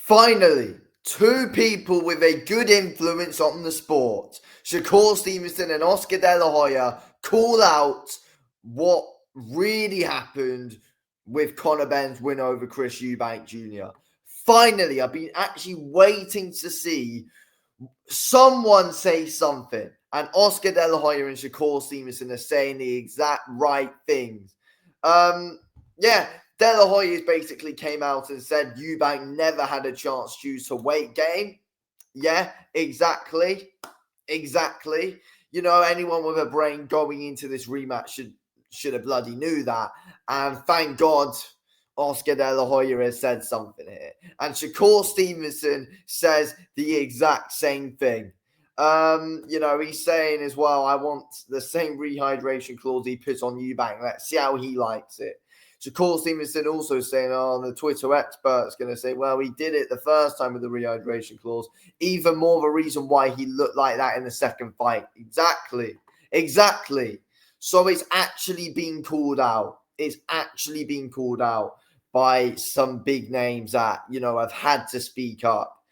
Finally, two people with a good influence on the sport, Shakur Stevenson and Oscar De La Hoya, call out what really happened with Conor Benn's win over Chris Eubank Jr. Finally, I've been actually waiting to see someone say something, and Oscar De La Hoya and Shakur Stevenson are saying the exact right things. Yeah, De La Hoya basically came out and said Eubank never had a chance due to weight gain. Yeah, exactly. Exactly. You know, anyone with a brain going into this rematch should have bloody knew that. And thank God Oscar De La Hoya has said something here. And Shakur Stevenson says the exact same thing. He's saying as well, I want the same rehydration clause he put on Eubank. Let's see how he likes it. Shakur Stevenson also saying, the Twitter expert's going to say, well, he did it the first time with the rehydration clause. Even more of a reason why he looked like that in the second fight. Exactly. So it's actually being called out. It's actually being called out by some big names that, have had to speak up.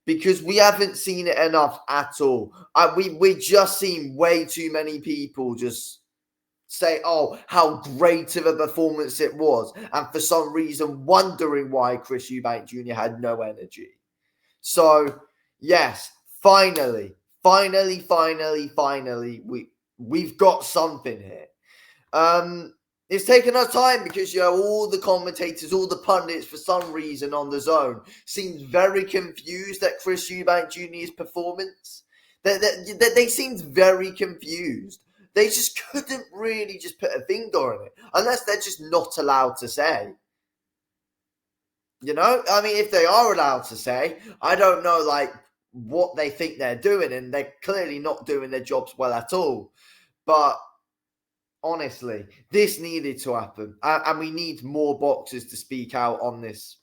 Because we haven't seen it enough at all. We're just seeing way too many people just say, how great of a performance it was. And for some reason, wondering why Chris Eubank Jr. had no energy. So, yes, finally, we've got something here. It's taken us time because, all the commentators, all the pundits, for some reason on the zone, seemed very confused at Chris Eubank Jr.'s performance. They seemed very confused. They just couldn't really just put a finger on it, unless they're just not allowed to say. If they are allowed to say, I don't know, what they think they're doing, and they're clearly not doing their jobs well at all. But honestly, this needed to happen, and we need more boxers to speak out on this.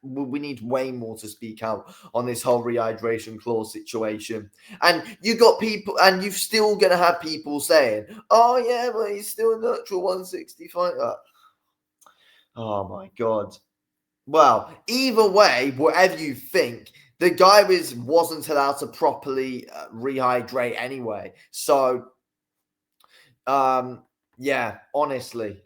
We need way more to speak out on this whole rehydration clause situation. And you got people, and you're still going to have people saying, oh yeah, well, he's still a natural 160 fighter. Oh my God. Well, either way, whatever you think, the guy wasn't allowed to properly rehydrate anyway. So, honestly,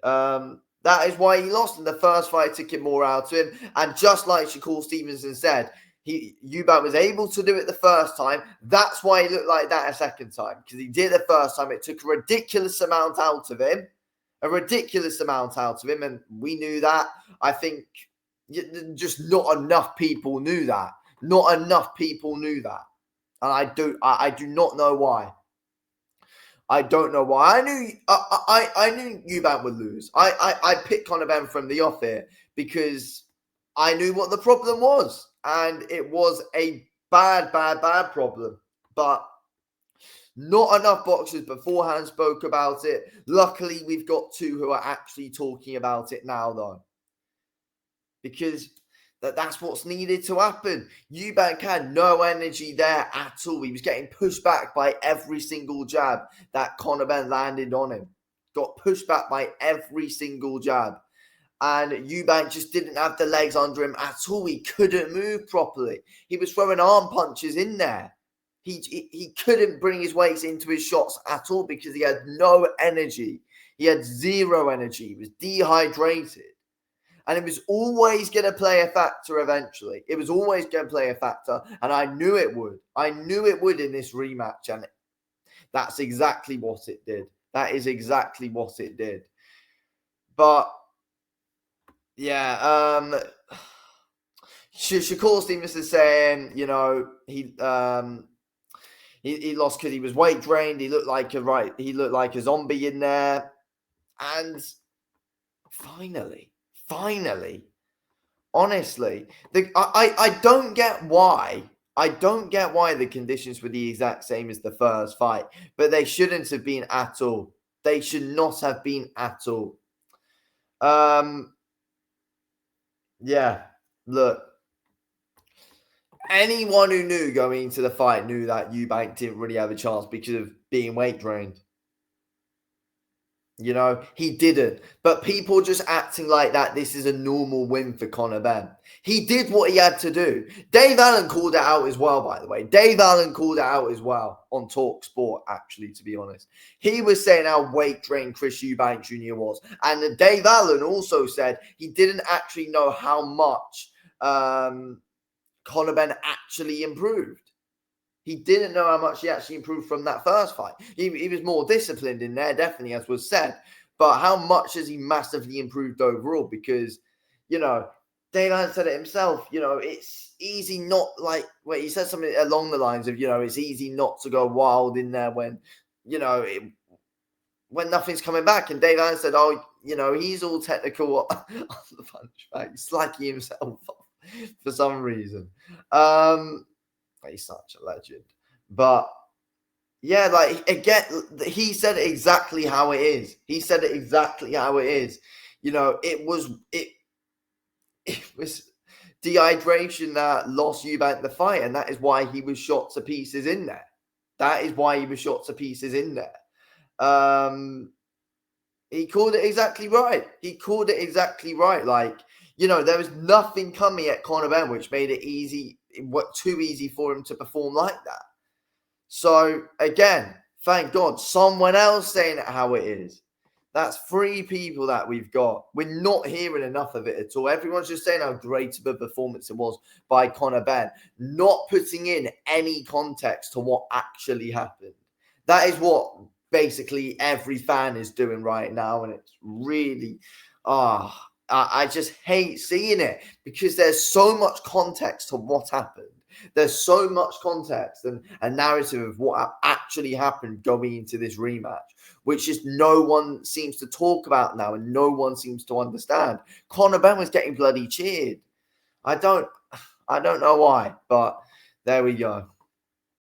that is why he lost in the first fight. Took it more out of him, and just like Shakur Stevenson said, Eubank was able to do it the first time. That's why he looked like that a second time, because he did it the first time. It took a ridiculous amount out of him, and we knew that. I think just not enough people knew that. And I do not know why. I don't know why. I knew Eubank would lose. I picked Conor Benn from the off here because I knew what the problem was, and it was a bad problem. But not enough boxers beforehand spoke about it. Luckily, we've got two who are actually talking about it now, though, because that's what's needed to happen. Eubank had no energy there at all. He was getting pushed back by every single jab that Conor Benn landed on him. Got pushed back by every single jab. And Eubank just didn't have the legs under him at all. He couldn't move properly. He was throwing arm punches in there. He couldn't bring his weights into his shots at all because he had no energy. He had zero energy. He was dehydrated. And it was always going to play a factor eventually. It was always going to play a factor. And I knew it would. I knew it would in this rematch. And that's exactly what it did. That is exactly what it did. But, yeah. Shakur Stevens is saying, he lost because he was weight drained. He looked like a zombie in there. And finally, honestly, I don't get why. I don't get why the conditions were the exact same as the first fight, but they shouldn't have been at all. They should not have been at all. Yeah, look. Anyone who knew going into the fight knew that Eubank didn't really have a chance because of being weight drained. You know, he didn't. But people just acting like that, this is a normal win for Conor Benn. He did what he had to do. Dave Allen called it out as well, by the way. Dave Allen called it out as well on Talk Sport, actually, to be honest. He was saying how weight drained Chris Eubank Jr. was. And Dave Allen also said he didn't actually know how much Conor Benn actually improved. He didn't know how much he actually improved from that first fight. He was more disciplined in there, definitely, as was said. But how much has he massively improved overall? Because, you know, Dave Allen said it himself, you know, it's easy not like, well, he said something along the lines of, you know, it's easy not to go wild in there when, you know, when nothing's coming back. And Dave Allen said, oh, you know, he's all technical on the punch back. He's slacking himself off for some reason. He's such a legend. But yeah, like again, he said exactly how it is. He said it exactly how it is. You know, it was dehydration that lost Eubank the fight, and that is why he was shot to pieces in there. That is why he was shot to pieces in there. He called it exactly right. He called it exactly right. Like, you know, there was nothing coming at Conor Benn which made it easy, too easy for him to perform like that. So again, thank God, someone else saying it how it is. That's 3 people that we've got. We're not hearing enough of it at all. Everyone's just saying how great of a performance it was by Conor Benn, not putting in any context to what actually happened. That is what basically every fan is doing right now, and it's really, I just hate seeing it because there's so much context to what happened. There's so much context and a narrative of what actually happened going into this rematch, which just no one seems to talk about now and no one seems to understand. Conor Benn was getting bloody cheered. I don't know why, but there we go.